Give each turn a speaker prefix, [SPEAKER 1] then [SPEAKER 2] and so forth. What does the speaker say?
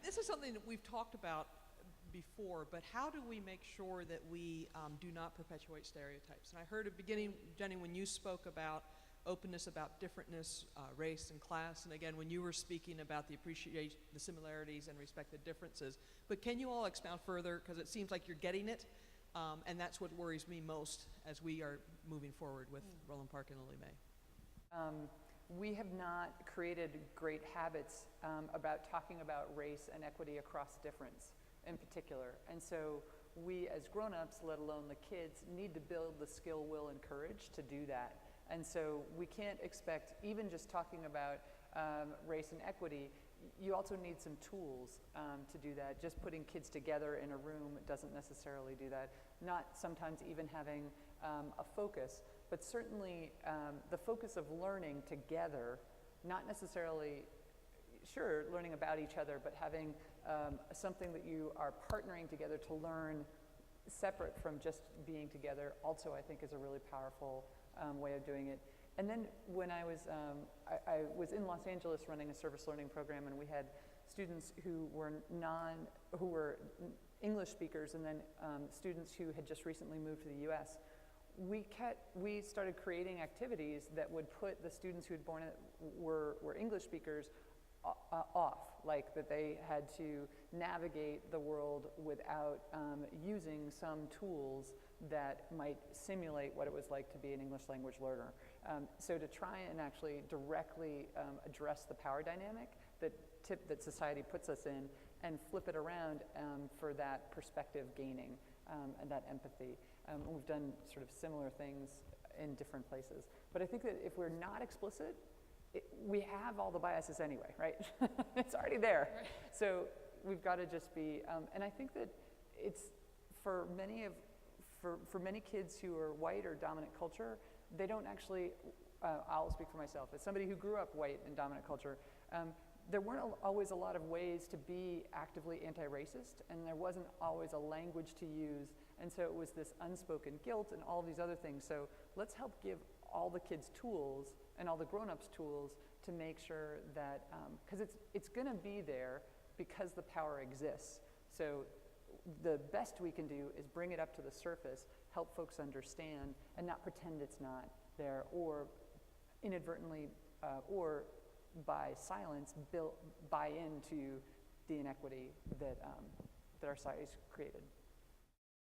[SPEAKER 1] this is something that we've talked about before, but how do we make sure that we do not perpetuate stereotypes? And I heard at the beginning, Jenny, when you spoke about openness about differentness, race and class, and again, when you were speaking about the appreciation, the similarities and respect the differences. But can you all expound further, because it seems like you're getting it, and that's what worries me most as we are moving forward with Roland Park and Lily May.
[SPEAKER 2] We have not created great habits about talking about race and equity across difference in particular. And so we as grown-ups, let alone the kids, need to build the skill, will, and courage to do that. And so we can't expect, even just talking about race and equity, you also need some tools to do that. Just putting kids together in a room doesn't necessarily do that. Not sometimes even having a focus, but certainly the focus of learning together, not necessarily, sure, learning about each other, but having something that you are partnering together to learn separate from just being together also, I think, is a really powerful way of doing it. And then when I was in Los Angeles running a service learning program, and we had students who were English speakers, and then students who had just recently moved to the US. We started creating activities that would put the students who were English speakers off, like that they had to navigate the world without using some tools that might simulate what it was like to be an English language learner. So to try and actually directly address the power dynamic that society puts us in and flip it around for that perspective gaining and that empathy. We've done sort of similar things in different places. But I think that if we're not explicit, we have all the biases anyway, right? It's already there. Right. So we've got to just be, and I think that it's for many kids who are white or dominant culture, they don't actually, I'll speak for myself, as somebody who grew up white in dominant culture, there weren't always a lot of ways to be actively anti-racist, and there wasn't always a language to use, and so it was this unspoken guilt and all these other things. So let's help give all the kids tools and all the grown-ups tools to make sure that, because it's going to be there because the power exists. So the best we can do is bring it up to the surface, help folks understand, and not pretend it's not there, or inadvertently, or by silence, buy into the inequity that our society's created.